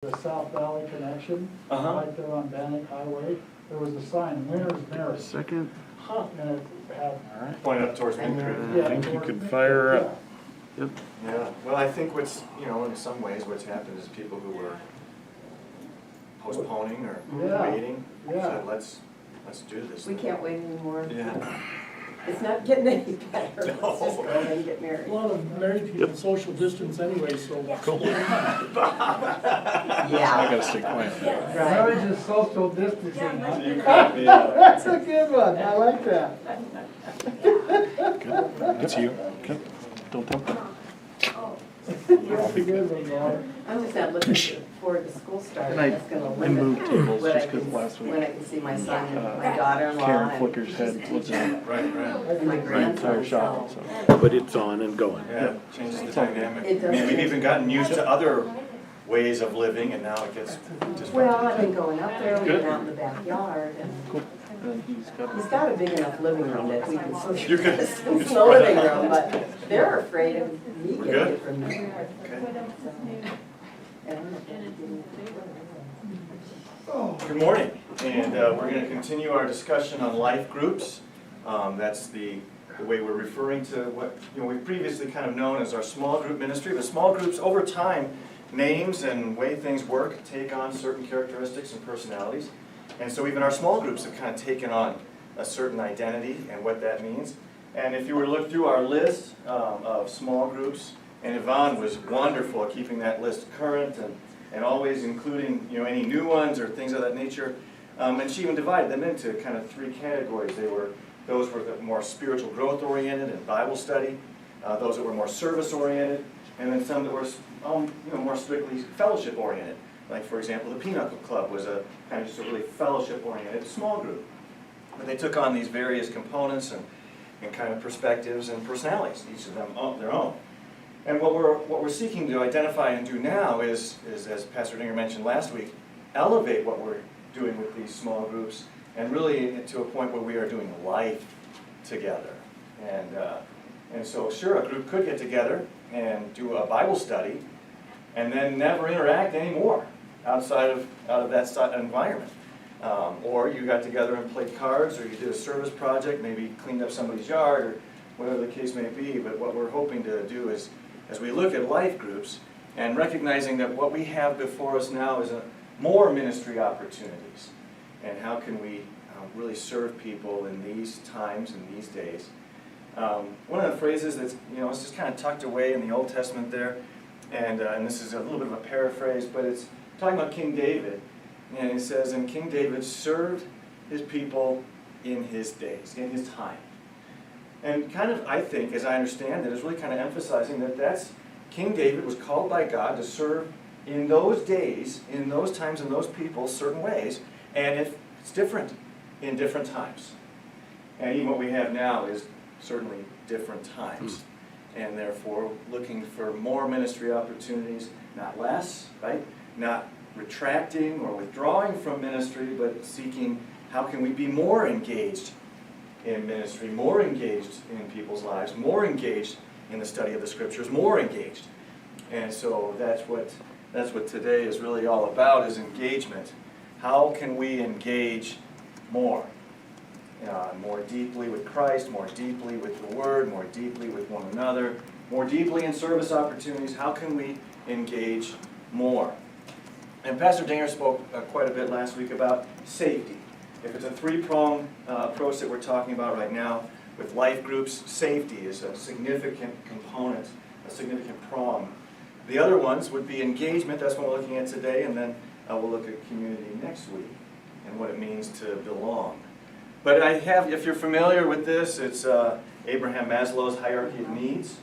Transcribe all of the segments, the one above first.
the South Valley connection, right there on Bannock Highway. There was a sign, Winner's Merit. Second. And it had, Point up towards Mint Creek. yeah, I think you towards could Mint fire Creek, up. Yep. Yeah, well, I think what's, in some ways what's happened is people who were postponing or Yeah. waiting Yeah. said, let's do this. We can't wait anymore. Yeah. It's not getting any better. Let's just go ahead and get A married. lot of married people social distance anyway, so. Cool. Yeah. I gotta stay quiet. Marriage is social distancing. huh? You caught me out. That's a good one, I like that. Good. That's you. Okay. Don't tell them. That's a good one, Laura. I'm just not looking forward to school starting. And I- That's gonna I moved limit tables what I just 'cause can, last week, when I can see my son and my daughter-in-law Karen and Flicker's head was in Right. and my my entire grandson. shop, So so. But it's on and going. Yeah, changes the dynamic. It does. I mean, we've even gotten used to other ways of living and now it gets disrupted. Well, I've been going up there, we've Good. been out in the backyard, and Cool. And he's got a big enough living room that we can social You could- distance you in could the spread living out. room, but they're afraid of me getting Good. it from me. Good morning, and we're going to continue our discussion on life groups. That's the way we're referring to what we've previously kind of known as our small group ministry. But small groups, over time, names and way things work take on certain characteristics and personalities. And so even our small groups have kind of taken on a certain identity and what that means. And if you were to look through our list of small groups, and Yvonne was wonderful at keeping that list current and always including any new ones or things of that nature. And she even divided them into kind of three categories. Those were the more spiritual growth oriented and Bible study, those that were more service oriented, and then some that were more strictly fellowship oriented. Like for example, the Pinochle Club was a kind of just a really fellowship oriented small group. But they took on these various components and kind of perspectives and personalities, each of them their own. And what we're seeking to identify and do now is, as Pastor Dinger mentioned last week, elevate what we're doing with these small groups and really to a point where we are doing life together. And so sure, a group could get together and do a Bible study and then never interact anymore out of that environment. Or you got together and played cards, or you did a service project, maybe cleaned up somebody's yard, or whatever the case may be. But what we're hoping to do is, as we look at life groups, and recognizing that what we have before us now is more ministry opportunities, and how can we really serve people in these times and these days. One of the phrases that's it's just kind of tucked away in the Old Testament there, and this is a little bit of a paraphrase, but it's talking about King David, and it says, "And King David served his people in his days, in his time." And kind of, I think, as I understand it, is really kind of emphasizing that King David was called by God to serve in those days, in those times, and those people, certain ways, and it's different in different times. And even what we have now is certainly different times. And therefore, looking for more ministry opportunities, not less, right? Not retracting or withdrawing from ministry, but seeking how can we be more engaged in ministry, more engaged in people's lives, more engaged in the study of the Scriptures, more engaged. And so that's what today is really all about, is engagement. How can we engage more? More deeply with Christ, more deeply with the Word, more deeply with one another, more deeply in service opportunities. How can we engage more? And Pastor Dinger spoke quite a bit last week about safety. If it's a three-pronged approach that we're talking about right now with life groups, safety is a significant component, a significant prong. The other ones would be engagement, that's what we're looking at today, and then we'll look at community next week and what it means to belong. But if you're familiar with this, it's Abraham Maslow's hierarchy of needs.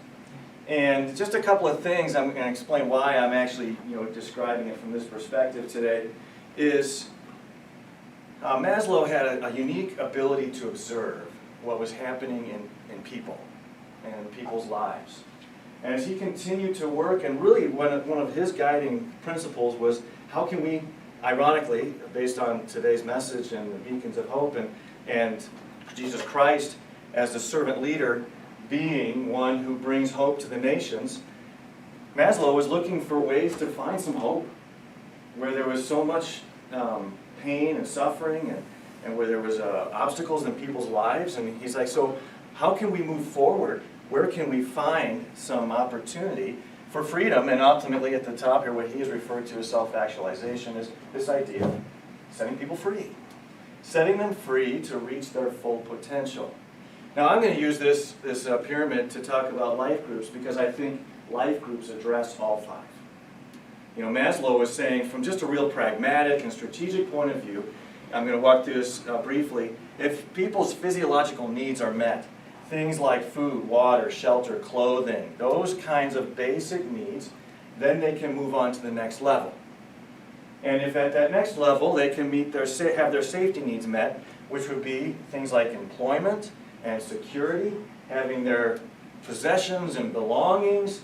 And just a couple of things, I'm going to explain why I'm actually describing it from this perspective today, is Maslow had a unique ability to observe what was happening in people and people's lives. And as he continued to work, and really one of his guiding principles was how can we, ironically, based on today's message and the beacons of hope and Jesus Christ as the servant leader, being one who brings hope to the nations, Maslow was looking for ways to find some hope there was so much pain and suffering and where there was obstacles in people's lives. And he's like, so how can we move forward? Where can we find some opportunity for freedom? And ultimately at the top here, what he has referred to as self-actualization is this idea of setting people free. Setting them free to reach their full potential. Now I'm going to use this pyramid to talk about life groups because I think life groups address all five. You know, Maslow was saying from just a real pragmatic and strategic point of view, I'm going to walk through this briefly, if people's physiological needs are met, things like food, water, shelter, clothing, those kinds of basic needs, then they can move on to the next level. And if at that next level they can have their safety needs met, which would be things like employment and security, having their possessions and belongings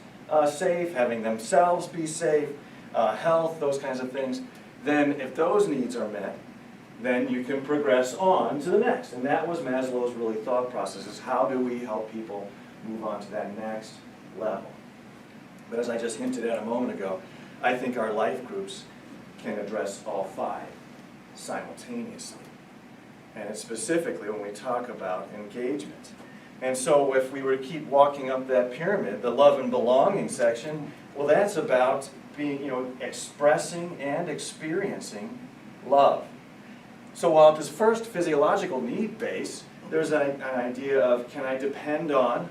safe, having themselves be safe, health, those kinds of things, then if those needs are met, then you can progress on to the next. And that was Maslow's really thought process, is how do we help people move on to that next level. But as I just hinted at a moment ago, I think our life groups can address all five simultaneously. And it's specifically when we talk about engagement. And so if we were to keep walking up that pyramid, the love and belonging section, well, that's about being, expressing and experiencing love. So while at this first physiological need base, there's an idea of, can I depend on,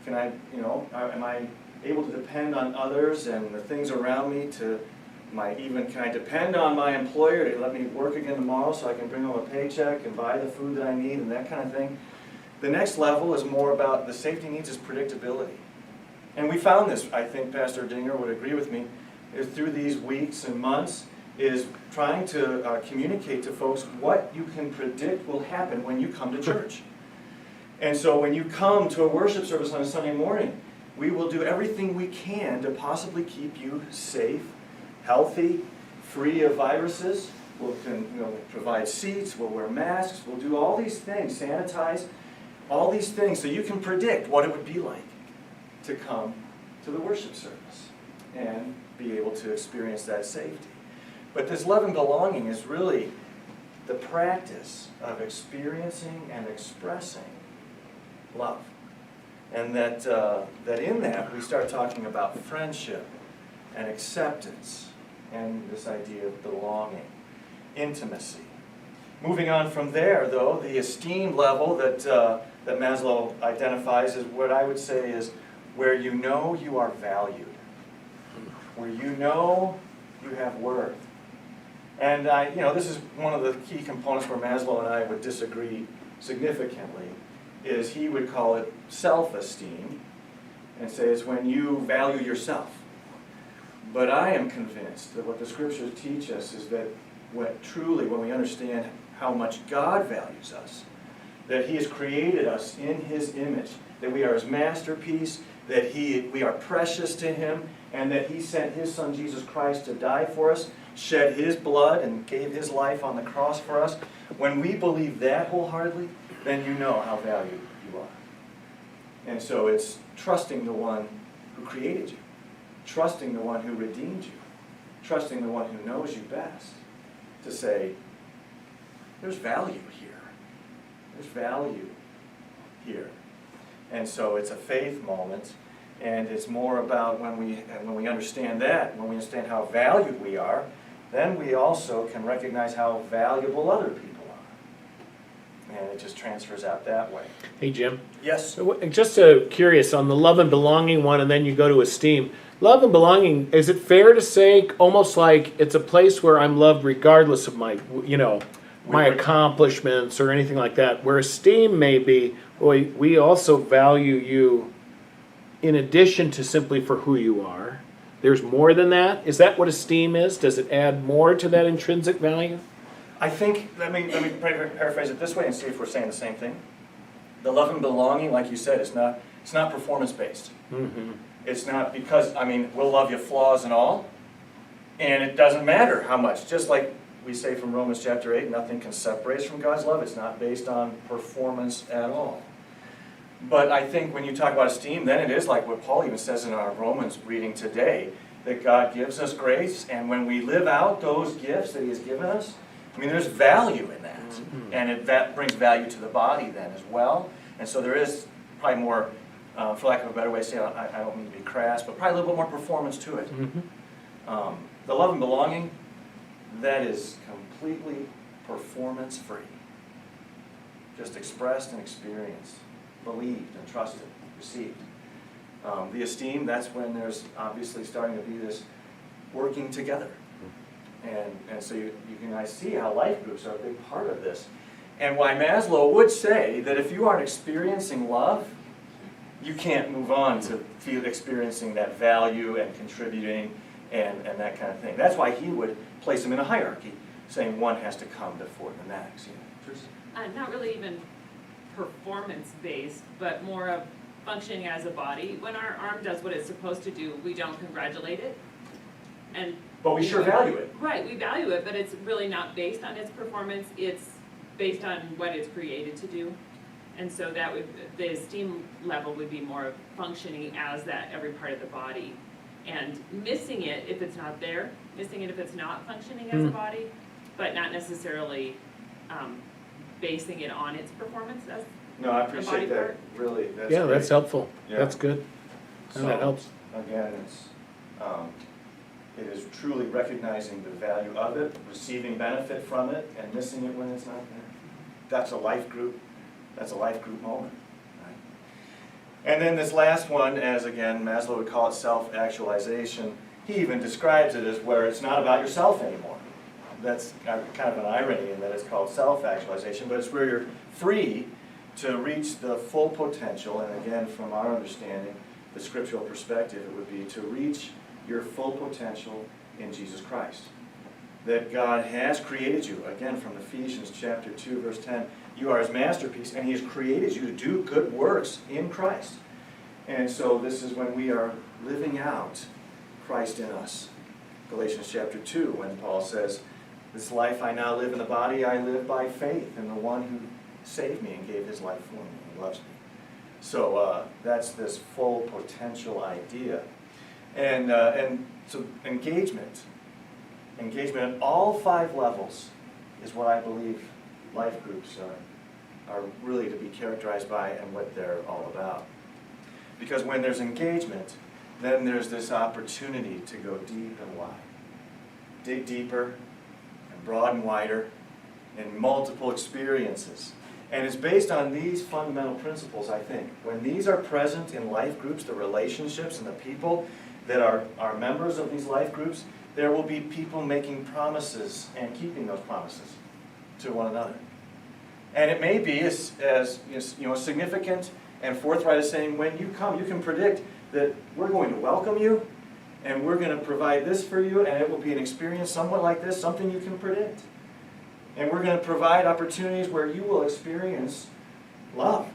am I able to depend on others and the things around me can I depend on my employer to let me work again tomorrow so I can bring home a paycheck and buy the food that I need and that kind of thing. The next level is more about the safety needs is predictability. And we found this, I think Pastor Dinger would agree with me, is through these weeks and months, is trying to communicate to folks what you can predict will happen when you come to church. And so when you come to a worship service on a Sunday morning, we will do everything we can to possibly keep you safe, healthy, free of viruses. We'll provide seats, we'll wear masks, we'll do all these things, sanitize, all these things so you can predict what it would be like to come to the worship service and be able to experience that safety. But this love and belonging is really the practice of experiencing and expressing love. And that in that we start talking about friendship and acceptance and this idea of belonging, intimacy. Moving on from there, though, the esteem level that Maslow identifies is what I would say is where you know you are valued, where you know you have worth. And this is one of the key components where Maslow and I would disagree significantly, is he would call it self-esteem, and say it's when you value yourself. But I am convinced that what the scriptures teach us is that when we understand how much God values us, that he has created us in his image, that we are his masterpiece, that we are precious to him, and that he sent his son Jesus Christ to die for us, shed his blood and gave his life on the cross for us. When we believe that wholeheartedly, then you know how valued you are. And so it's trusting the one who created you, trusting the one who redeemed you, trusting the one who knows you best, to say, there's value here. There's value here. And so it's a faith moment, and it's more about when we understand that, when we understand how valued we are, then we also can recognize how valuable other people are. And it just transfers out that way. Hey, Jim. Yes? So, just curious on the love and belonging one, and then you go to esteem. Love and belonging, is it fair to say almost like it's a place where I'm loved regardless of my accomplishments or anything like that, where esteem may be, boy, we also value you in addition to simply for who you are. There's more than that? Is that what esteem is? Does it add more to that intrinsic value? I think, let me paraphrase it this way and see if we're saying the same thing. The love and belonging, like you said, it's not performance-based. Mm-hmm. It's not because, we'll love you flaws and all, and it doesn't matter how much. Just like we say from Romans chapter 8, nothing can separate us from God's love. It's not based on performance at all. But I think when you talk about esteem, then it is like what Paul even says in our Romans reading today. that God gives us grace, and when we live out those gifts that He has given us, I mean, there's value in that. And that brings value to the body then as well. And so there is probably more, for lack of a better way to say it, I don't mean to be crass, but probably a little bit more performance to it. The love and belonging, that is completely performance-free. Just expressed and experienced, believed and trusted, received. The esteem, that's when there's obviously starting to be this working together. And so you can see how life groups are a big part of this. And why Maslow would say that if you aren't experiencing love, you can't move on to experiencing that value and contributing and that kind of thing. That's why he would place them in a hierarchy, saying one has to come before the next. You know, Teresa? Not really even performance-based, but more of functioning as a body. When our arm does what it's supposed to do, we don't congratulate it. But we sure value it. Right, we value it, but it's really not based on its performance, it's based on what it's created to do. And so that would, the esteem level would be more of functioning as that every part of the body. And missing it if it's not there, missing it if it's not functioning as a body, but not necessarily basing it on its performance as No, I a body appreciate that. part. Really, that's Yeah, great. that's helpful. Yeah. That's good. So, And that helps. Again, it is truly recognizing the value of it, receiving benefit from it, and missing it when it's not there. That's a life group. That's a life group moment. Right? And then this last one, as again Maslow would call it self-actualization, he even describes it as where it's not about yourself anymore. That's kind of an irony in that it's called self-actualization, but it's where you're free to reach the full potential, and again, from our understanding, the scriptural perspective, it would be to reach your full potential in Jesus Christ. That God has created you, again from Ephesians chapter 2, verse 10, you are His masterpiece, and He has created you to do good works in Christ. And so this is when we are living out Christ in us. Galatians chapter 2, when Paul says, this life I now live in the body, I live by faith in the one who saved me and gave His life for me and loves me. So that's this full potential idea. And so engagement at all 5 levels is what I believe life groups are really to be characterized by and what they're all about. Because when there's engagement, then there's this opportunity to go deep and wide. Dig deeper and broad and wider in multiple experiences. And it's based on these fundamental principles, I think. When these are present in life groups, the relationships and the people that are members of these life groups, there will be people making promises and keeping those promises to one another. And it may be as significant and forthright as saying, when you come, you can predict that we're going to welcome you, and we're going to provide this for you, and it will be an experience somewhat like this, something you can predict. And we're going to provide opportunities where you will experience love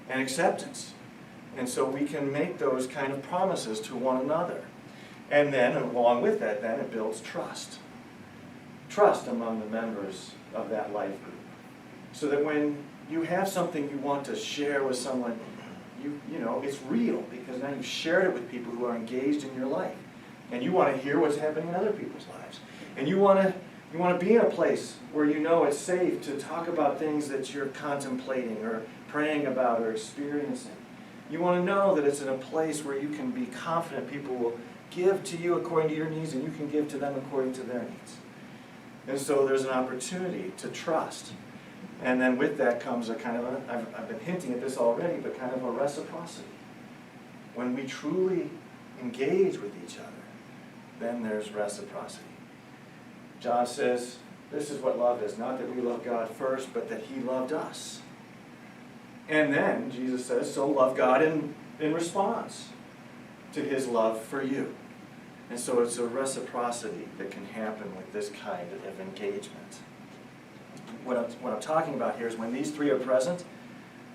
and acceptance. And so we can make those kind of promises to one another. And then, along with that, then it builds trust. Trust among the members of that life group. So that when you have something you want to share with someone, you know, it's real, because now you've shared it with people who are engaged in your life. And you want to hear what's happening in other people's lives. And you want to be in a place where you know it's safe to talk about things that you're contemplating or praying about or experiencing. You want to know that it's in a place where you can be confident people will give to you according to your needs, and you can give to them according to their needs. And so there's an opportunity to trust. And then with that comes a kind of I've been hinting at this already, but kind of a reciprocity. When we truly engage with each other, then there's reciprocity. John says, this is what love is, not that we love God first, but that He loved us. And then Jesus says, so love God in response to His love for you. And so it's a reciprocity that can happen with this kind of engagement. What I'm talking about here is when these 3 are present,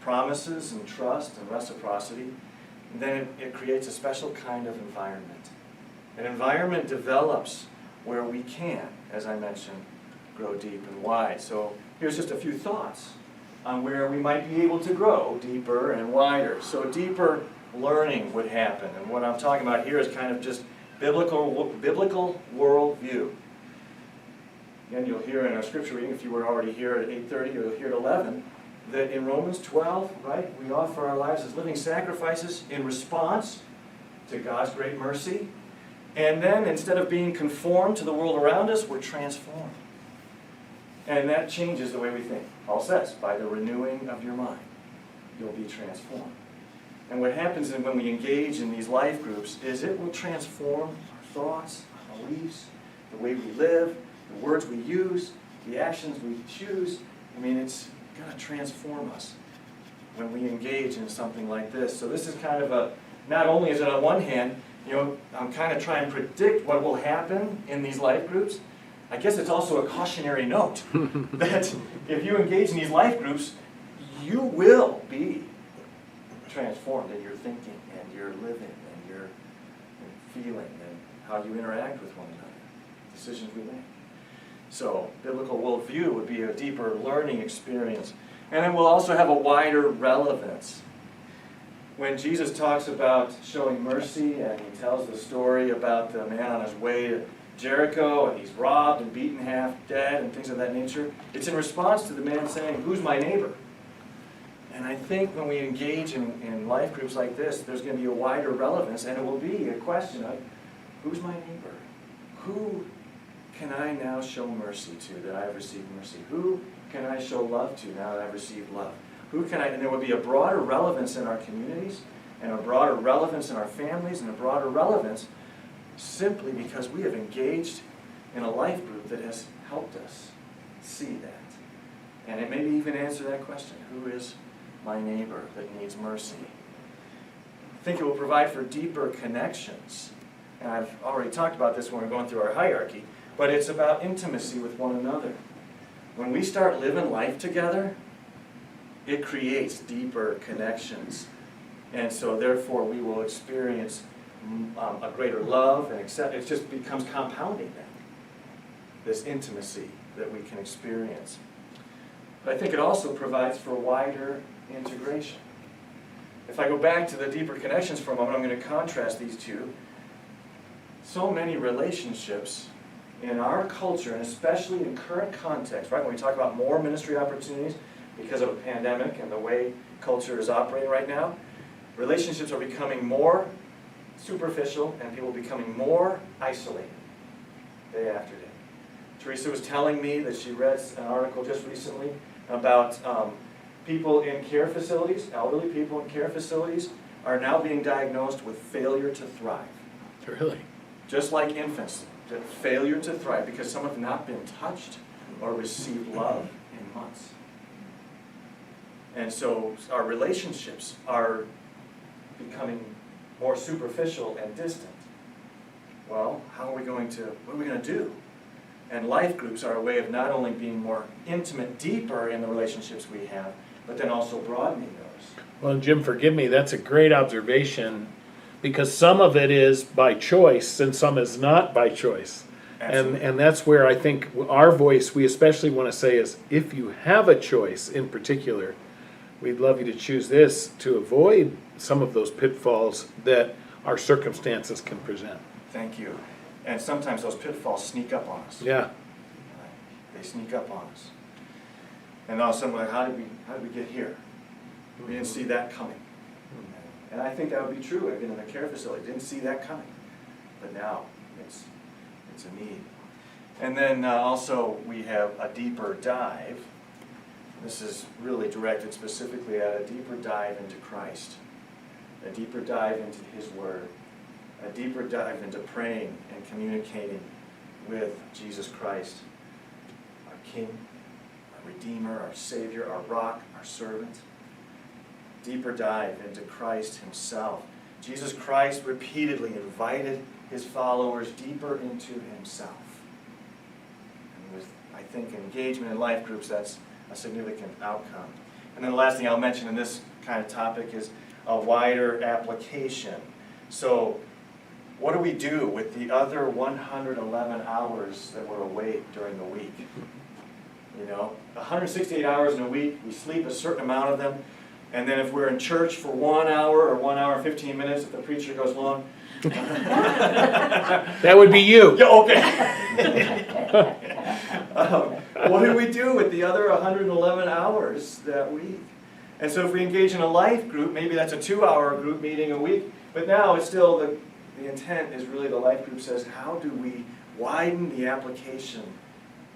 promises and trust and reciprocity, then it creates a special kind of environment. An environment develops where we can, as I mentioned, grow deep and wide. So here's just a few thoughts on where we might be able to grow deeper and wider. So deeper learning would happen. And what I'm talking about here is kind of just Biblical worldview. Again, you'll hear in our scripture reading, if you were already here at 8:30, or you'll hear at 11, that in Romans 12, right, we offer our lives as living sacrifices in response to God's great mercy. And then, instead of being conformed to the world around us, we're transformed. And that changes the way we think. Paul says, by the renewing of your mind, you'll be transformed. And what happens when we engage in these life groups is it will transform our thoughts, our beliefs, the way we live, the words we use, the actions we choose. I mean, it's going to transform us when we engage in something like this. So this is kind of a, not only is it on one hand, I'm kind of trying to predict what will happen in these life groups. I guess it's also a cautionary note that if you engage in these life groups, you will be transformed in your thinking and your living and your feeling and how you interact with one another, decisions we make. So biblical worldview would be a deeper learning experience. And then we'll also have a wider relevance. When Jesus talks about showing mercy and he tells the story about the man on his way to Jericho and he's robbed and beaten half dead and things of that nature, it's in response to the man saying, "Who's my neighbor?" And I think when we engage in life groups like this, there's going to be a wider relevance, and it will be a question of, who's my neighbor? Who can I now show mercy to that I've received mercy? Who can I show love to now that I've received love? Who can I, and there will be a broader relevance in our communities, and a broader relevance in our families, and a broader relevance simply because we have engaged in a life group that has helped us see that. And it maybe even answer that question, who is my neighbor that needs mercy? I think it will provide for deeper connections. And I've already talked about this when we're going through our hierarchy, but it's about intimacy with one another. When we start living life together, it creates deeper connections. And so therefore we will experience a greater love and accept. It just becomes compounding then, this intimacy that we can experience. But I think it also provides for wider integration. If I go back to the deeper connections for a moment, I'm going to contrast these two. So many relationships in our culture, and especially in current context, right, when we talk about more ministry opportunities because of a pandemic and the way culture is operating right now, relationships are becoming more superficial and people are becoming more isolated day after day. Teresa was telling me that she read an article just recently about people in care facilities, elderly people in care facilities, are now being diagnosed with failure to thrive. Really? Just like infants, the failure to thrive because some have not been touched or received love in months. And so our relationships are becoming more superficial and distant. Well, what are we going to do? And life groups are a way of not only being more intimate, deeper in the relationships we have, but then also broadening those. Well, Jim, forgive me, that's a great observation, because some of it is by choice and some is not by choice. And that's where I think our voice, we especially want to say is, if you have a choice in particular, we'd love you to choose this to avoid some of those pitfalls that our circumstances can present. Thank you. And sometimes those pitfalls sneak up on us. Yeah. They sneak up on us. And all of a sudden, like, how did we get here? We didn't see that coming. And I think that would be true. I've been in a care facility, didn't see that coming. But now it's a need. And then also we have a deeper dive. This is really directed specifically at a deeper dive into Christ, a deeper dive into His Word, a deeper dive into praying and communicating with Jesus Christ, our King, our Redeemer, our Savior, our Rock, our Servant. Deeper dive into Christ Himself. Jesus Christ repeatedly invited His followers deeper into Himself. And with, I think, engagement in life groups, that's a significant outcome. And then the last thing I'll mention in this kind of topic is a wider application. So what do we do with the other 111 hours that we're awake during the week? 168 hours in a week, we sleep a certain amount of them, And then if we're in church for 1 hour or 1 hour and 15 minutes, if the preacher goes long. That would be you. Yeah, okay. What do we do with the other 111 hours that week? And so if we engage in a life group, maybe that's a 2-hour group meeting a week, but now it's still the intent is really the life group says, how do we widen the application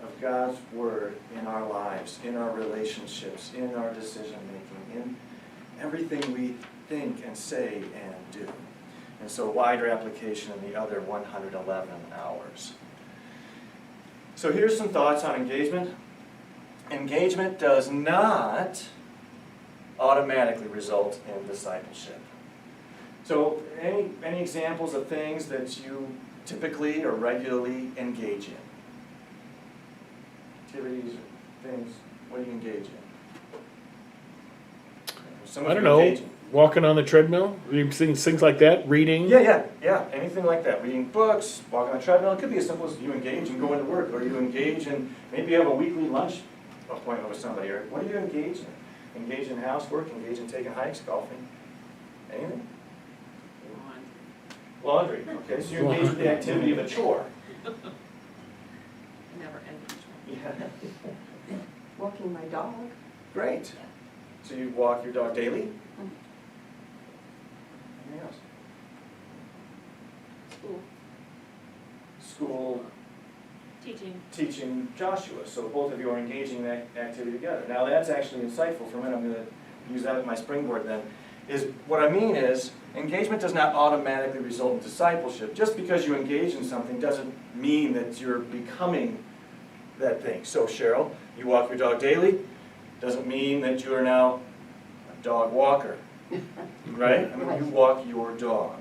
of God's Word in our lives, in our relationships, in our decision making, in everything we think and say and do. And so wider application in the other 111 hours. So here's some thoughts on engagement. Engagement does not automatically result in discipleship. So any examples of things that you typically or regularly engage in? Activities or things, what do you engage in? Some of I don't you know, engage in- walking on the treadmill, things like that, reading. Yeah, anything like that. Reading books, walking on a treadmill. It could be as simple as you engage in going to work, or you engage in, maybe you have a weekly lunch appointment with somebody, or what do you engage in? Engage in housework, engage in taking hikes, golfing, anything? Laundry, okay, so you engage in the activity of a chore. Never ending. Yeah, Walking my dog. great. So you walk your dog daily? Anything else? School, School, teaching Joshua, so both of you are engaging in that activity together. Now that's actually insightful for a minute. I'm going to use that as my springboard then. What I mean is, engagement does not automatically result in discipleship. Just because you engage in something doesn't mean that you're becoming that thing. So Cheryl, you walk your dog daily, doesn't mean that you are now a dog walker, right? I mean, you walk your dog,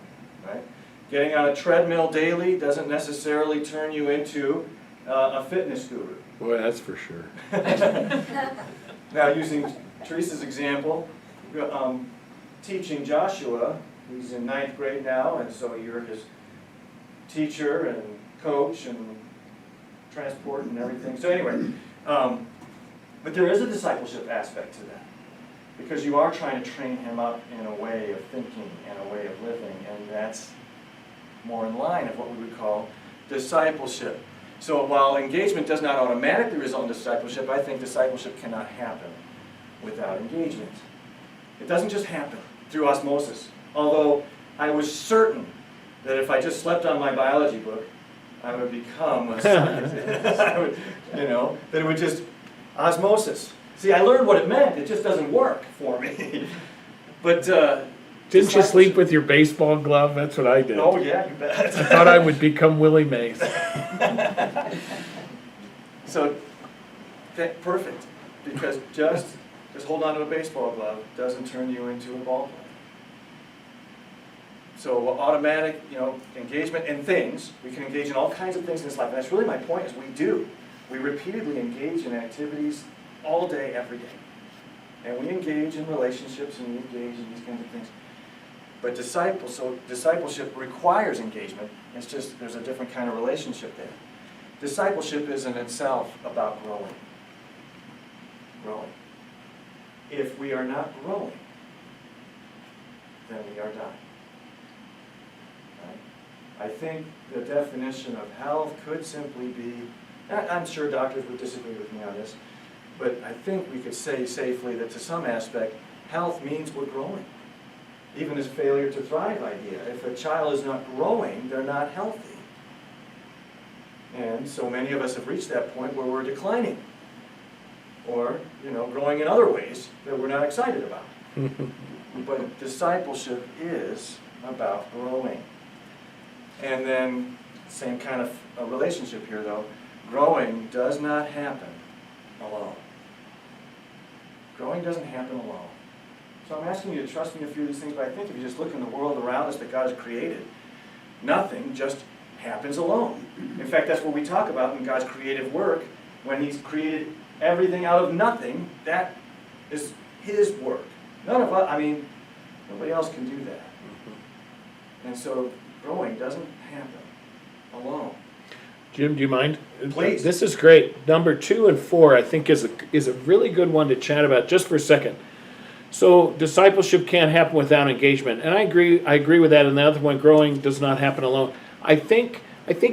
right? Getting on a treadmill daily doesn't necessarily turn you into a fitness guru. Boy, that's for sure. Now, using Teresa's example, teaching Joshua, he's in 9th grade now, and so you're his teacher and coach and transport and everything. So anyway, but there is a discipleship aspect to that, because you are trying to train him up in a way of thinking and a way of living, and that's more in line of what we would call discipleship. So while engagement does not automatically result in discipleship, I think discipleship cannot happen without engagement. It doesn't just happen through osmosis. Although I was certain that if I just slept on my biology book, I would become a scientist. That it would just osmosis. See, I learned what it meant. It just doesn't work for me. But Didn't you sleep with your baseball glove? That's what I did. Oh yeah, you bet. I thought I would become Willie Mays. So, perfect. Because just hold on to a baseball glove doesn't turn you into a ball player. So automatic, engagement in things. We can engage in all kinds of things in this life. And that's really my point, is we do. We repeatedly engage in activities all day, every day. And we engage in relationships and we engage in these kinds of things. But discipleship requires engagement. It's just, there's a different kind of relationship there. Discipleship is in itself about growing. Growing. If we are not growing, then we are dying. Right? I think the definition of health could simply be, I'm sure doctors would disagree with me on this, but I think we could say safely that to some aspect, health means we're growing. Even this failure to thrive idea. If a child is not growing, they're not healthy. And so many of us have reached that point where we're declining. Or, growing in other ways that we're not excited about. But discipleship is about growing. And then, same kind of a relationship here though, growing does not happen alone. Growing doesn't happen alone. So I'm asking you to trust me in a few of these things, but I think if you just look in the world around us that God has created, nothing just happens alone. In fact, that's what we talk about in God's creative work. When He's created everything out of nothing, that is His work. None of us, nobody else can do that. And so growing doesn't happen alone. Jim, do you mind? Please. This is great. Number 2 and 4, I think, is a really good one to chat about just for a second. So discipleship can't happen without engagement, and I agree with that. And the other one, growing does not happen alone. I think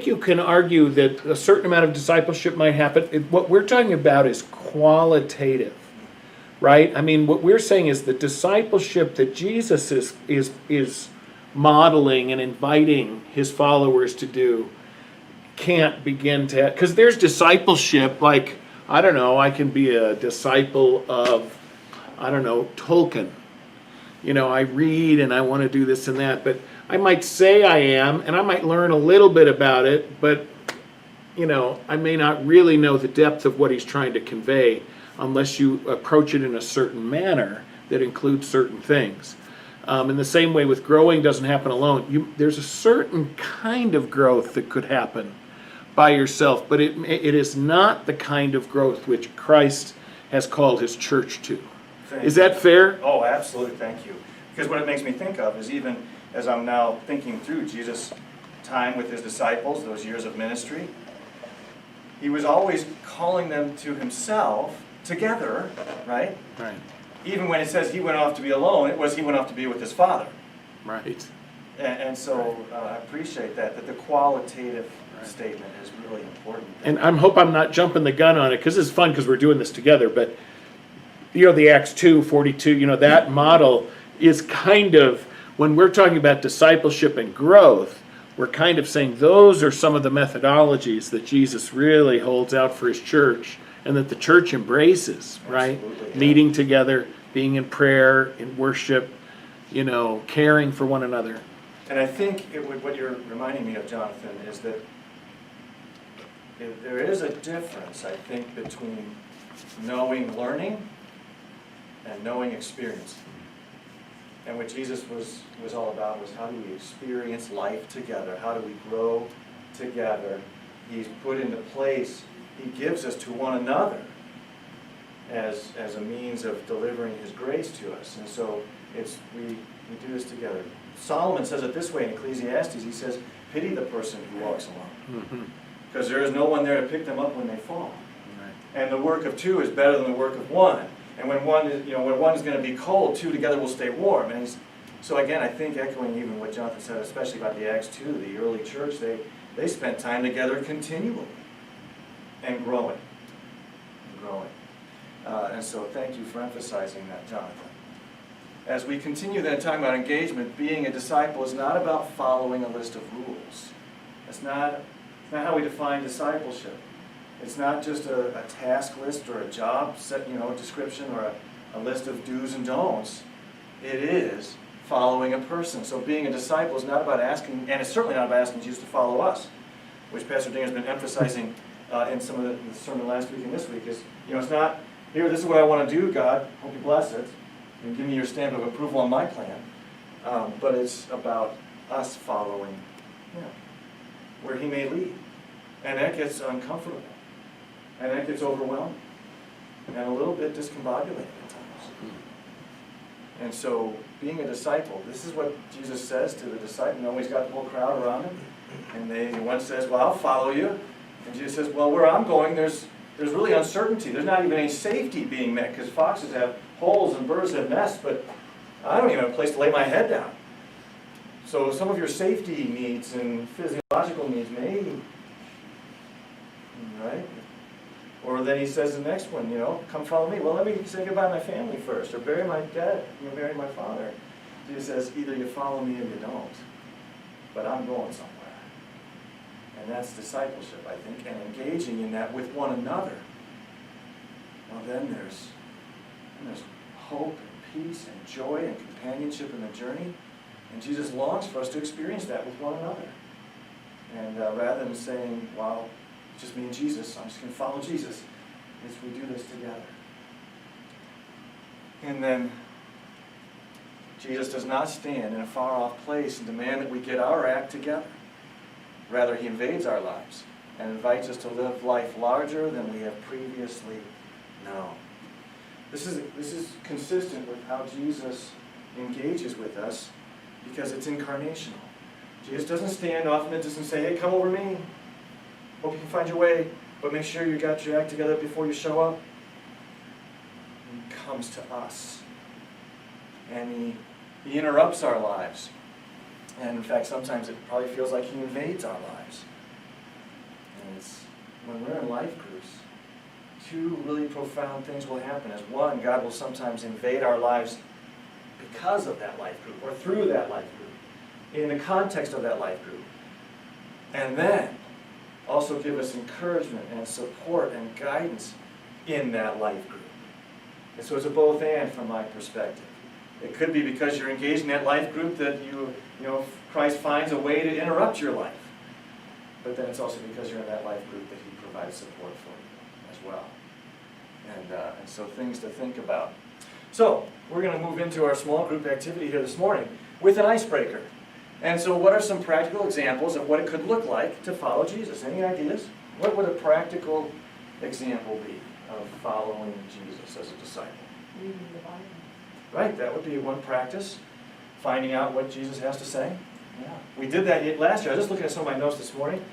you can argue that a certain amount of discipleship might happen. What we're talking about is qualitative, right? I mean, what we're saying is the discipleship that Jesus is modeling and inviting his followers to do can't begin to, because there's discipleship like, I don't know, I can be a disciple of, I don't know, Tolkien. You know, I read and I want to do this and that, but I might say I am, and I might learn a little bit about it, but, you know, I may not really know the depth of what he's trying to convey unless you approach it in a certain manner that includes certain things. In the same way with growing doesn't happen alone. There's a certain kind of growth that could happen by yourself, but it is not the kind of growth which Christ has called his church to. Is that fair? Oh, absolutely, thank you. Because what it makes me think of is, even as I'm now thinking through Jesus' time with his disciples, those years of ministry, he was always calling them to himself together, right? Right. Even when it says he went off to be alone, it was he went off to be with his Father. Right. And so I appreciate that the qualitative statement is really important. And I hope I'm not jumping the gun on it, because it's fun because we're doing this together, but you know, the Acts 2:42, you know, that model is kind of, when we're talking about discipleship and growth, we're kind of saying those are some of the methodologies that Jesus really holds out for his church and that the church embraces, right? Absolutely, yeah. Meeting together, being in prayer, in worship, you know, caring for one another. And I think what you're reminding me of, Jonathan, is that there is a difference, I think, between knowing learning and knowing experience. And what Jesus was all about was, how do we experience life together? How do we grow together? He's put into place, he gives us to one another as a means of delivering his grace to us. And so we do this together. Solomon says it this way in Ecclesiastes. He says, pity the person who walks alone, because there is no one there to pick them up when they fall. Right. And the work of two is better than the work of one. And when one is going to be cold, two together will stay warm. And so again, I think, echoing even what Jonathan said, especially about the Acts 2, the early church, they spent time together continually and growing. And so thank you for emphasizing that, Jonathan. As we continue then talking about engagement, being a disciple is not about following a list of rules. It's not how we define discipleship. It's not just a task list or a job set, description, or a list of do's and don'ts. It is following a person. So being a disciple is not about asking, and it's certainly not about asking Jesus to follow us, which Pastor Ding has been emphasizing in some of the sermon last week and this week. Is it's not, here, this is what I want to do, God, hope you bless it, and give me your stamp of approval on my plan. But it's about us following him, where he may lead. And that gets uncomfortable. And that gets overwhelming. And a little bit discombobulating at times. And so, being a disciple, this is what Jesus says to the disciple. He's got the whole crowd around him. And one says, well, I'll follow you. And Jesus says, well, where I'm going, there's really uncertainty. There's not even any safety being met, because foxes have holes and birds have nests, but I don't even have a place to lay my head down. So some of your safety needs and physiological needs may, right? Or then he says the next one, come follow me. Well, let me say goodbye to my family first, or bury my dad, bury my father. Jesus says, either you follow me or you don't. But I'm going somewhere. And that's discipleship, I think, and engaging in that with one another. Well, then there's hope and peace and joy and companionship in the journey. And Jesus longs for us to experience that with one another. And rather than saying, well, it's just me and Jesus, I'm just going to follow Jesus, is we do this together. And then Jesus does not stand in a far-off place and demand that we get our act together. Rather, he invades our lives and invites us to live life larger than we have previously known. This is consistent with how Jesus engages with us, because it's incarnational. Jesus doesn't stand off in the distance and say, hey, come over me. Hope you can find your way, but make sure you got your act together before you show up. He comes to us and he interrupts our lives. And in fact, sometimes it probably feels like he invades our lives. And it's when we're in life groups, two really profound things will happen. As one, God will sometimes invade our lives because of that life group, or through that life group, in the context of that life group. And then also give us encouragement and support and guidance in that life group. And so it's a both and from my perspective. It could be because you're engaged in that life group that you know, Christ finds a way to interrupt your life. But then it's also because you're in that life group that he provides support for you as well. And so things to think about. So we're going to move into our small group activity here this morning with an icebreaker. And so what are some practical examples of what it could look like to follow Jesus? Any ideas? What would a practical example be of following Jesus as a disciple? Reading the Bible. Right, that would be one practice. Finding out what Jesus has to say. Yeah. We did that last year. I was just looking at some of my notes this morning.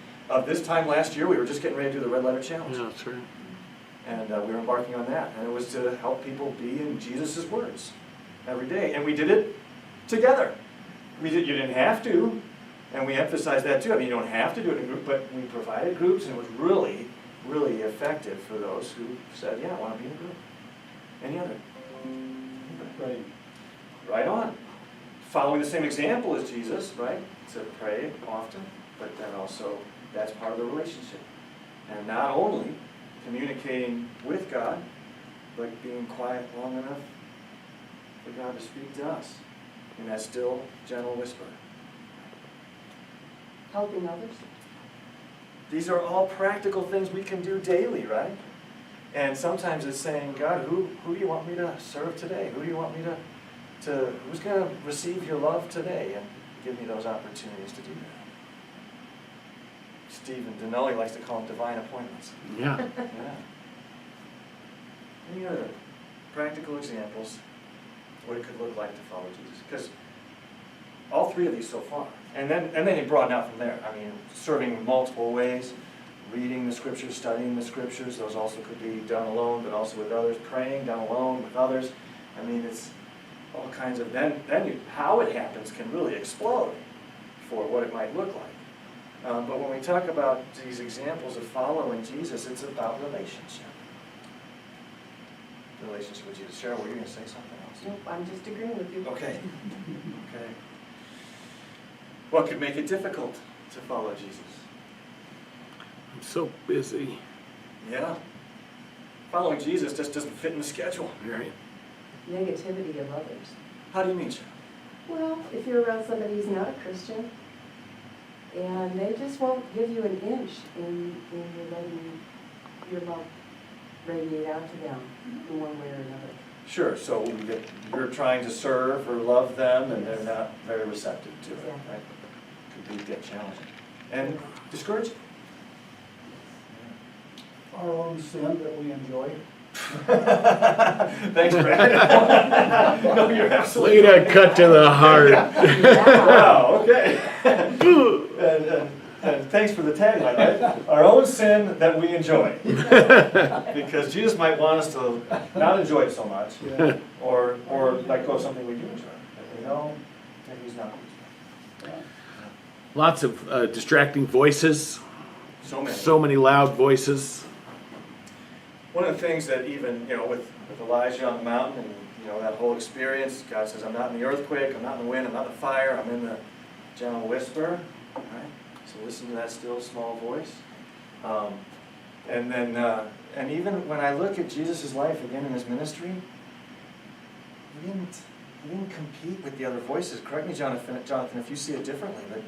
This time last year, we were just getting ready to do the Red Letter Challenge. Yeah, that's right. And we were embarking on that. And it was to help people be in Jesus' words every day. And we did it together. You didn't have to. And we emphasized that too. I mean, you don't have to do it in a group, but we provided groups, and it was really, really effective for those who said, yeah, I want to be in a group. Any other? Right on. Following the same example as Jesus, right? To pray often, but then also that's part of the relationship. And not only communicating with God, but being quiet long enough for God to speak to us in that still, gentle whisper. Helping others. These are all practical things we can do daily, right? And sometimes it's saying, God, who do you want me to serve today? Who do you want me to who's going to receive your love today? And give me those opportunities to do that. Stephen Dinelli likes to call them divine appointments. Yeah. Yeah. Any other practical examples of what it could look like to follow Jesus? Because all three of these so far. And then you broaden out from there. I mean, serving in multiple ways, reading the scriptures, studying the scriptures. Those also could be done alone, but also with others. Praying done alone with others. I mean, it's all kinds of, how it happens can really explode for what it might look like. But when we talk about these examples of following Jesus, it's about relationship. The relationship with Jesus. Cheryl, were you going to say something else? Nope, I'm just agreeing with you. Okay. Okay. What could make it difficult to follow Jesus? I'm so busy. Yeah. Following Jesus just doesn't fit in the schedule. Right. Negativity of others. How do you mean, Cheryl? Well, if you're around somebody who's not a Christian, and they just won't give you an inch in letting your love radiate out to them in one way or another. Sure, so you're trying to serve or love them, and they're not very receptive to it, Exactly. right? Could be challenging. And discouraging. Our own sin that we enjoy. Thanks, Brad. No, you're absolutely Way to cut to the heart. Yeah. Wow, okay. and thanks for the tagline, right? Our own sin that we enjoy. Because Jesus might want us to not enjoy it so much, Yeah. or let go of something we do enjoy, that we know that he's not pleased with. Lots of distracting voices. So many. So many loud voices. One of the things that even, with Elijah on the mountain and, that whole experience, God says, I'm not in the earthquake, I'm not in the wind, I'm not in the fire, I'm in the gentle whisper, right? So listen to that still small voice. And even when I look at Jesus' life again in his ministry, he didn't compete with the other voices. Correct me, Jonathan, if you see it differently, but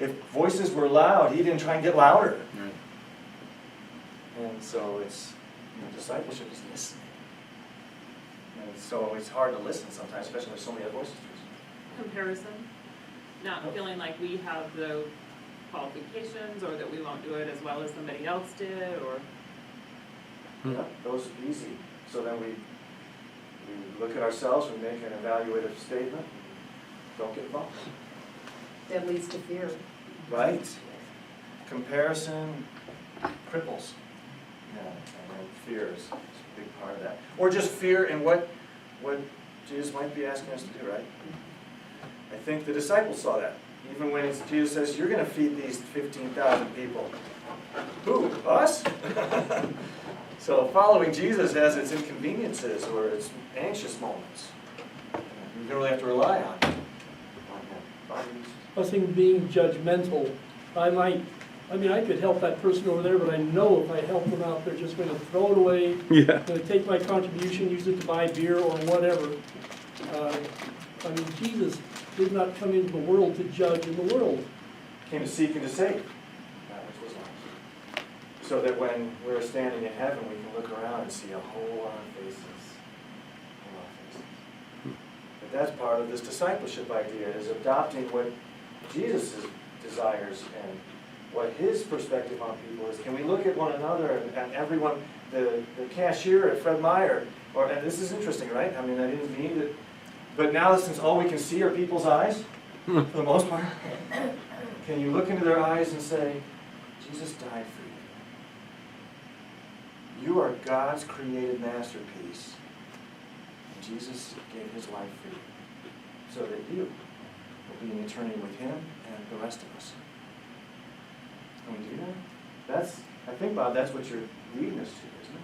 if voices were loud, he didn't try and get louder. Right. And so discipleship is listening. And so it's hard to listen sometimes, especially when there's so many other voices to listen. Comparison, not feeling like we have the qualifications or that we won't do it as well as somebody else did, or Yeah, those are easy. So then we look at ourselves, we make an evaluative statement, don't get involved. That leads to fear. Right. Comparison cripples. Yeah, and then fear is a big part of that. Or just fear in what Jesus might be asking us to do, right? I think the disciples saw that. Even when Jesus says, you're going to feed these 15,000 people. Who? Us? So following Jesus has its inconveniences or its anxious moments. You don't really have to rely on him. I think being judgmental, I could help that person over there, but I know if I help them out, they're just gonna throw it away. Yeah. Gonna take my contribution, use it to buy beer or whatever. Jesus did not come into the world to judge in the world. Came to seek and to save that which was lost. So that when we're standing in heaven, we can look around and see a whole lot of faces. A lot of faces. But that's part of this discipleship idea, is adopting what Jesus' desires and what his perspective on people is. Can we look at one another and everyone, the cashier at Fred Meyer, and this is interesting, right? I mean, I didn't mean it. But now, since all we can see are people's eyes, for the most part, can you look into their eyes and say, Jesus died for you. You are God's created masterpiece. And Jesus gave his life for you, so that you will be in eternity with him and the rest of us. Can we do that? I think, Bob, that's what you're leading us to, isn't it?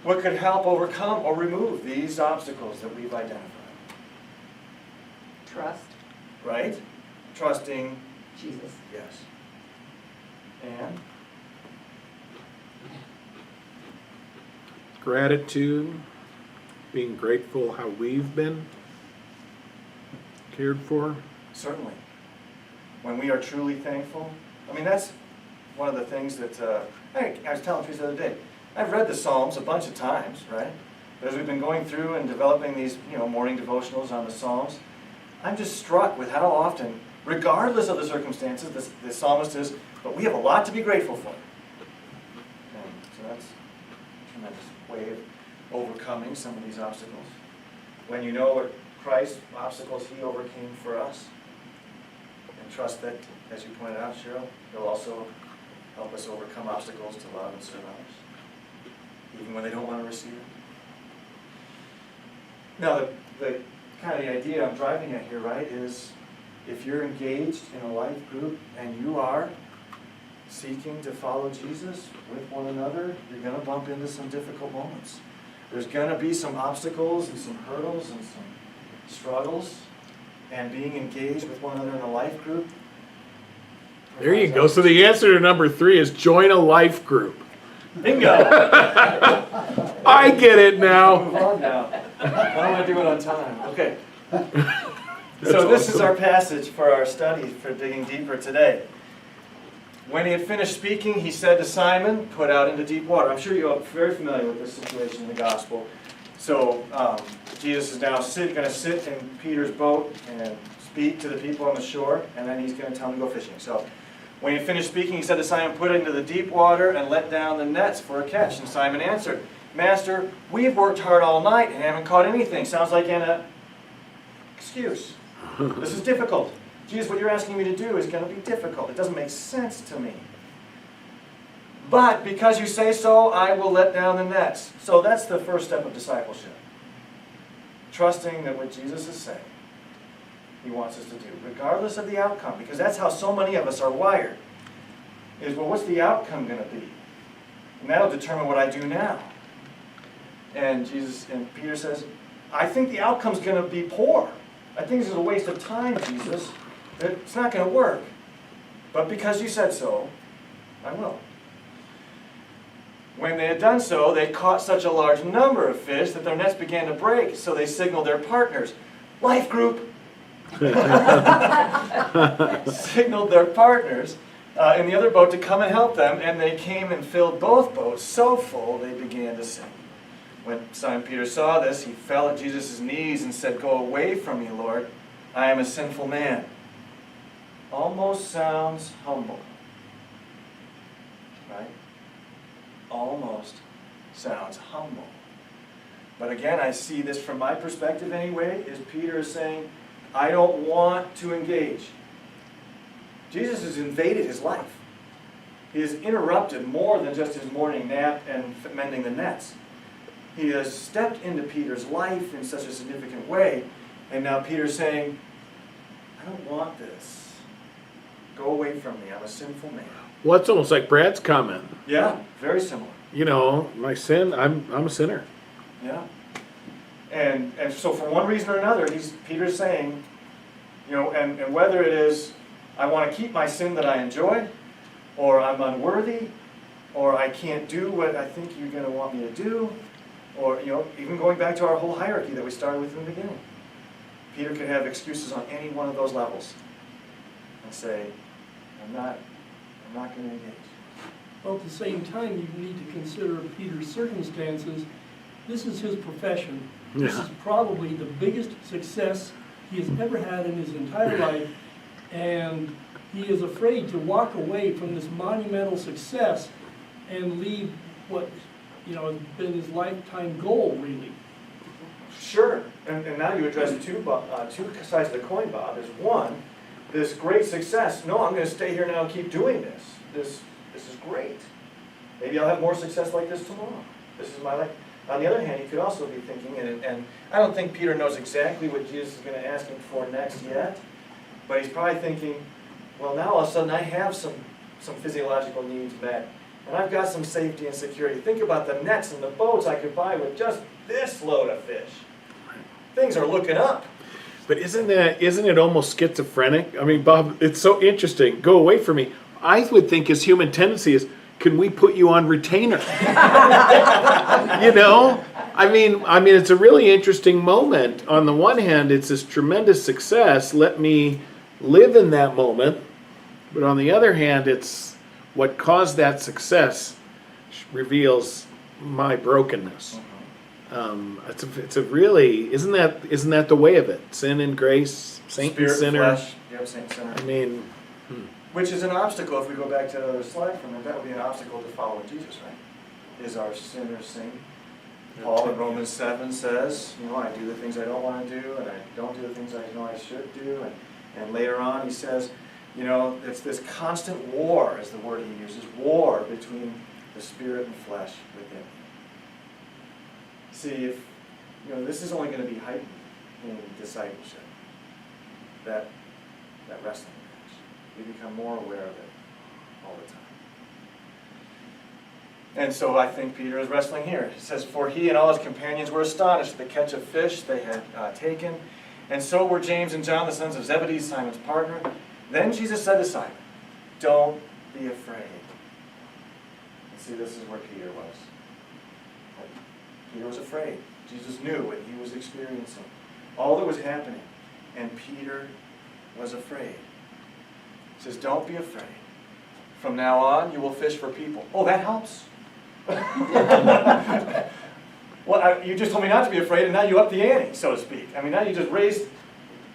What could help overcome or remove these obstacles that we've identified? Trust Right? Trusting, Jesus. yes. And? Gratitude, being grateful how we've been cared for. Certainly. When we are truly thankful. I mean, that's one of the things that, I was telling Teresa the other day, I've read the Psalms a bunch of times, right? But as we've been going through and developing these, morning devotionals on the Psalms, I'm just struck with how often, regardless of the circumstances, the psalmist says, but we have a lot to be grateful for. And so that's a tremendous way of overcoming some of these obstacles. When you know what Christ's obstacles he overcame for us, and trust that, as you pointed out, Cheryl, he'll also help us overcome obstacles to love and serve others, even when they don't want to receive it. Now, the kind of the idea I'm driving at here, right, is if you're engaged in a life group and you are seeking to follow Jesus with one another, you're going to bump into some difficult moments. There's going to be some obstacles and some hurdles and some struggles, and being engaged with one another in a life group. There you go. So the answer to number 3 is join a life group. Bingo! I get it now. Move on now. I don't want to do it on time. Okay. So this is our passage for our study for digging deeper today. When he had finished speaking, he said to Simon, put out into deep water. I'm sure you're very familiar with this situation in the gospel. So Jesus is now going to sit in Peter's boat and speak to the people on the shore, and then he's going to tell them to go fishing. So when he had finished speaking, he said to Simon, put into the deep water and let down the nets for a catch. And Simon answered, Master, we've worked hard all night and haven't caught anything. Sounds like an excuse. This is difficult. Jesus, what you're asking me to do is going to be difficult. It doesn't make sense to me. But because you say so, I will let down the nets. So that's the first step of discipleship. Trusting that what Jesus is saying, he wants us to do, regardless of the outcome. Because that's how so many of us are wired. Is, well, what's the outcome going to be? And that'll determine what I do now. And Peter says, I think the outcome's going to be poor. I think this is a waste of time, Jesus. It's not going to work. But because you said so, I will. When they had done so, they caught such a large number of fish that their nets began to break. So they signaled their partners, life group, signaled their partners in the other boat to come and help them. And they came and filled both boats so full they began to sink. When Simon Peter saw this, he fell at Jesus' knees and said, go away from me, Lord. I am a sinful man. Almost sounds humble. Right? Almost sounds humble. But again, I see this from my perspective anyway, is Peter is saying, I don't want to engage. Jesus has invaded his life. He has interrupted more than just his morning nap and mending the nets. He has stepped into Peter's life in such a significant way, and now Peter's saying, I don't want this. Go away from me. I'm a sinful man. Well, it's almost like Brad's comment. Yeah, very similar. You know, my sin, I'm a sinner. Yeah. And so for one reason or another, Peter's saying, you know, and whether it is, I want to keep my sin that I enjoy, or I'm unworthy, or I can't do what I think you're going to want me to do, or, you know, even going back to our whole hierarchy that we started with in the beginning. Peter could have excuses on any one of those levels and say, I'm not going to engage. Well, at the same time, you need to consider Peter's circumstances. This is his profession. This is probably the biggest success he has ever had in his entire life, and he is afraid to walk away from this monumental success and leave what, you know, has been his lifetime goal, really. Sure, and now you address two sides of the coin, Bob. There's one, this great success. No, I'm going to stay here now and keep doing this. This is great. Maybe I'll have more success like this tomorrow. This is my life. On the other hand, he could also be thinking, and I don't think Peter knows exactly what Jesus is going to ask him for next yet, but he's probably thinking, well, now all of a sudden I have some physiological needs met, and I've got some safety and security. Think about the nets and the boats I could buy with just this load of fish. Things are looking up. But isn't it almost schizophrenic? I mean, Bob, it's so interesting. Go away from me. I would think his human tendency is, can we put you on retainer? You know? I mean, it's a really interesting moment. On the one hand, it's this tremendous success. Let me live in that moment. But on the other hand, it's what caused that success reveals my brokenness. It's a really, isn't that the way of it? Sin and grace, saint Spirit and sinner. And flesh. Yep, saint and sinner. I mean, Which is an obstacle, if we go back to the other slide from it, that would be an obstacle to following Jesus, right? Is our sinner sin? Paul in Romans 7 says, you know, I do the things I don't want to do, and I don't do the things I know I should do. And later on he says, you know, it's this constant war, is the word he uses, war between the spirit and flesh within you. See, if, you know, this is only going to be heightened in discipleship, that wrestling match. We become more aware of it all the time. And so I think Peter is wrestling here. He says, for he and all his companions were astonished at the catch of fish they had taken, and so were James and John, the sons of Zebedee, Simon's partner. Then Jesus said to Simon, don't be afraid. And see, this is where Peter was. Peter was afraid. Jesus knew what he was experiencing, all that was happening, and Peter was afraid. He says, don't be afraid. From now on, you will fish for people. Oh, that helps. Well, you just told me not to be afraid, and now you up the ante, so to speak. I mean, now you just raised,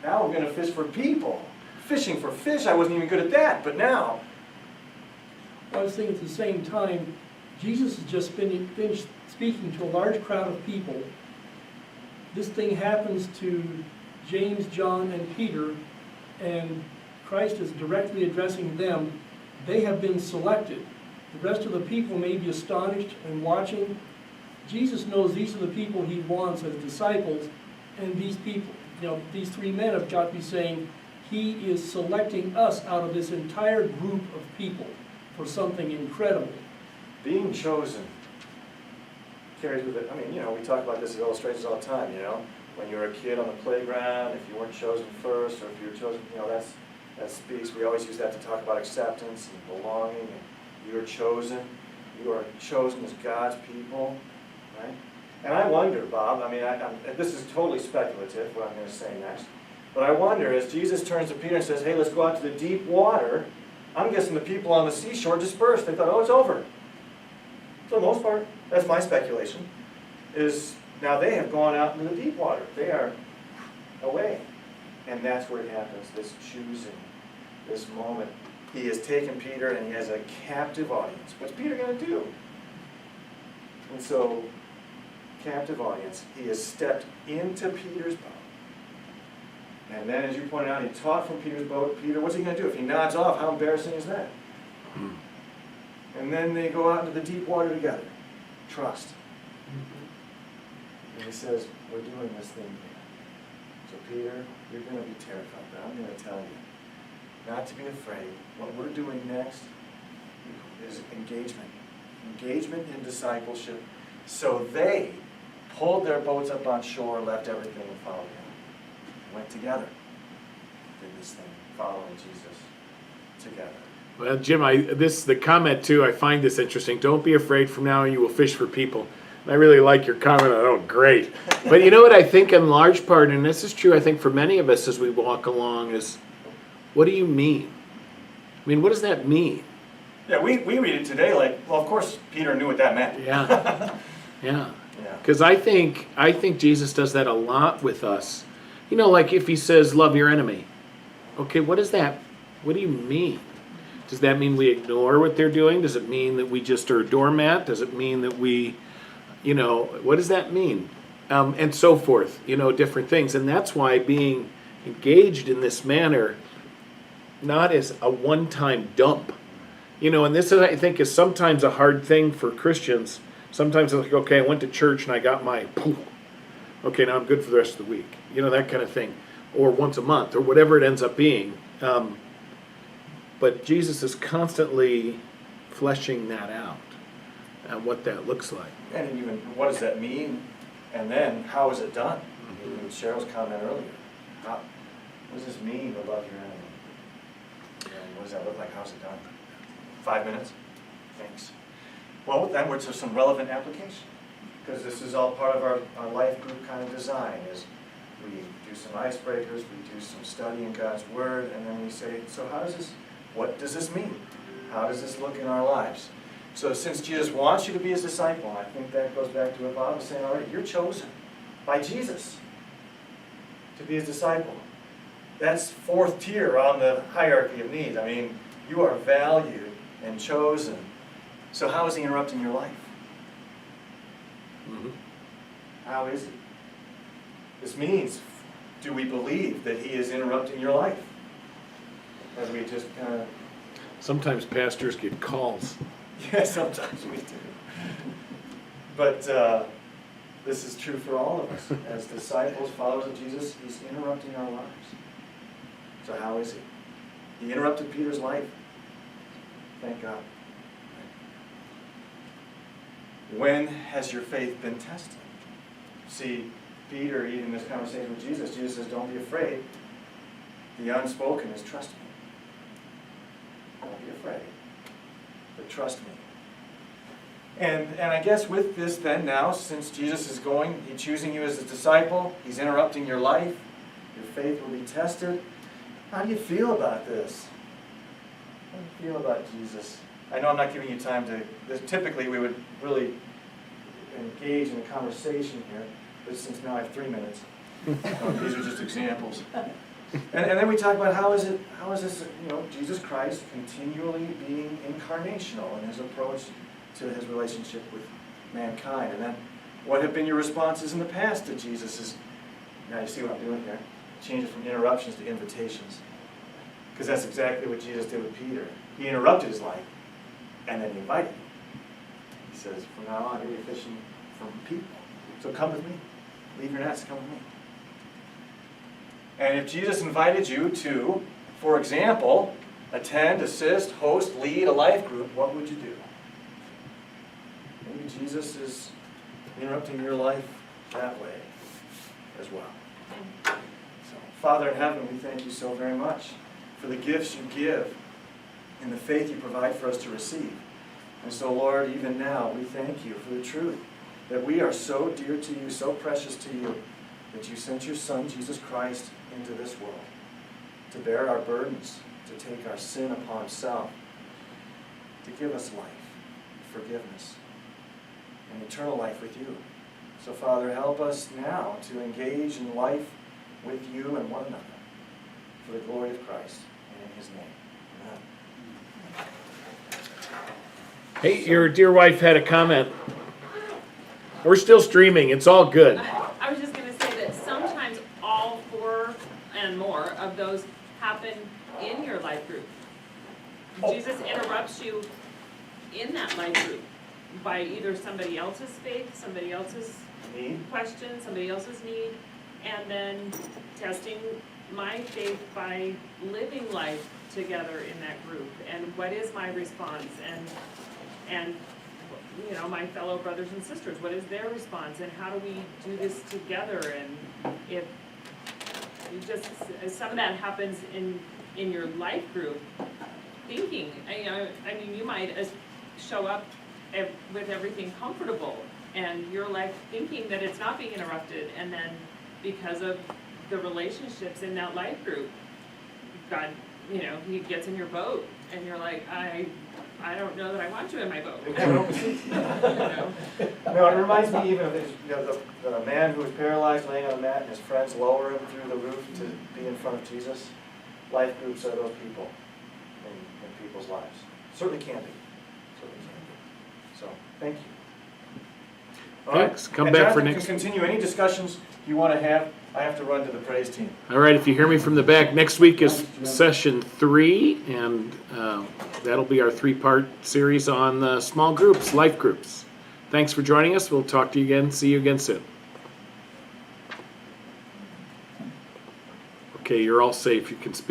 now we're going to fish for people. Fishing for fish, I wasn't even good at that, but now. I was thinking at the same time, Jesus has just finished speaking to a large crowd of people. This thing happens to James, John, and Peter, and Christ is directly addressing them. They have been selected. The rest of the people may be astonished and watching. Jesus knows these are the people he wants as disciples, and these people, you know, these three men have got to be saying, he is selecting us out of this entire group of people for something incredible. Being chosen carries with it, I mean, you know, we talk about this as illustrations all the time, you know. When you were a kid on the playground, if you weren't chosen first, or if you were chosen, you know, that speaks, we always use that to talk about acceptance and belonging, and you're chosen. You are chosen as God's people, right? And I wonder, Bob, I mean, this is totally speculative, what I'm going to say next, but I wonder, as Jesus turns to Peter and says, hey, let's go out to the deep water, I'm guessing the people on the seashore dispersed. They thought, oh, it's over. For the most part, that's my speculation, is now they have gone out into the deep water. They are away. And that's where it happens, this choosing, this moment. He has taken Peter and he has a captive audience. What's Peter going to do? And so, captive audience, he has stepped into Peter's boat. And then, as you pointed out, he taught from Peter's boat. Peter, what's he going to do? If he nods off, how embarrassing is that? And then they go out into the deep water together. Trust. And he says, we're doing this thing here. So Peter, you're going to be terrified, but I'm going to tell you not to be afraid. What we're doing next is engagement. Engagement in discipleship. So they pulled their boats up on shore, left everything and followed him. Went together. Did this thing, following Jesus together. Well, Jim, the comment too, I find this interesting. Don't be afraid, from now on you will fish for people. And I really like your comment on, oh, great. But you know what I think in large part, and this is true I think for many of us as we walk along, is what do you mean? I mean, what does that mean? Yeah, we read it today like, well, of course Peter knew what that meant. Yeah, yeah. Yeah. Because I think Jesus does that a lot with us. You know, like if he says, love your enemy. Okay, what do you mean? Does that mean we ignore what they're doing? Does it mean that we just are a doormat? Does it mean that we, what does that mean? And so forth, different things. And that's why being engaged in this manner, not as a one-time dump, and this is, I think, is sometimes a hard thing for Christians. Sometimes it's like, okay, I went to church and I got my, okay, now I'm good for the rest of the week. That kind of thing. Or once a month, or whatever it ends up being. But Jesus is constantly fleshing that out, and what that looks like. And even, what does that mean? And then, how is it done? Mm-hmm. Cheryl's comment earlier. What does this mean to love your enemy? And what does that look like? How's it done? 5 minutes? Thanks. Well, then we're to some relevant application. Because this is all part of our life group kind of design, is we do some icebreakers, we do some study in God's Word, and then we say, so what does this mean? How does this look in our lives? So since Jesus wants you to be his disciple, and I think that goes back to what Bob was saying already, you're chosen by Jesus to be his disciple. That's fourth tier on the hierarchy of needs. I mean, you are valued and chosen. So how is he interrupting your life? Mm-hmm. How is he? This means, do we believe that he is interrupting your life? As we just kind of... Sometimes pastors get calls. Yeah, sometimes we do. But this is true for all of us. As disciples, followers of Jesus, he's interrupting our lives. So how is he? He interrupted Peter's life. Thank God. When has your faith been tested? See, Peter, even in this conversation with Jesus says, don't be afraid. The unspoken is trust me. Don't be afraid, but trust me. And I guess with this then now, since Jesus is he's choosing you as a disciple, he's interrupting your life, your faith will be tested. How do you feel about this? How do you feel about Jesus? I know I'm not giving you time typically we would really engage in a conversation here, but since now I have 3 minutes, these are just examples. And then we talk about how is this, Jesus Christ continually being incarnational in his approach to his relationship with mankind. And then what have been your responses in the past to Jesus? Now you see what I'm doing here. Change it from interruptions to invitations. Because that's exactly what Jesus did with Peter. He interrupted his life, and then he invited him. He says, from now on, you'll be fishing from people. So come with me. Leave your nets, come with me. And if Jesus invited you to, for example, attend, assist, host, lead a life group, what would you do? Maybe Jesus is interrupting your life that way as well. So, Father in heaven, we thank you so very much for the gifts you give and the faith you provide for us to receive. And so, Lord, even now, we thank you for the truth that we are so dear to you, so precious to you, that you sent your Son, Jesus Christ, into this world to bear our burdens, to take our sin upon himself, to give us life, forgiveness, and eternal life with you. So, Father, help us now to engage in life with you and one another for the glory of Christ and in his name. Amen. Hey, your dear wife had a comment. We're still streaming. It's all good. I was just going to say that sometimes all 4 and more of those happen in your life group. Jesus interrupts you in that life group. by either somebody else's faith, somebody else's Need? question, somebody else's need, and then testing my faith by living life together in that group, and what is my response, and you know, my fellow brothers and sisters, what is their response, and how do we do this together? And if you just, some of that happens in your life group, thinking, I mean, you might show up with everything comfortable, and you're like thinking that it's not being interrupted, and then because of the relationships in that life group, God, you know, He gets in your boat, and you're like, I don't know that I want you in my boat. You know? No, it reminds me even of this, you know, the man who was paralyzed laying on a mat and his friends lower him through the roof to be in front of Jesus. Life groups are those people in people's lives. Certainly can be. Certainly can be. So, thank you. All right. Thanks. Come And back for Jonathan next. can continue any discussions you want to have. I have to run to the praise team. All right, if you hear me from the back, next week is session 3, and that'll be our 3-part series on small groups, life groups. Thanks for joining us. We'll talk to you again. See you again soon. Okay, you're all safe. You can speak.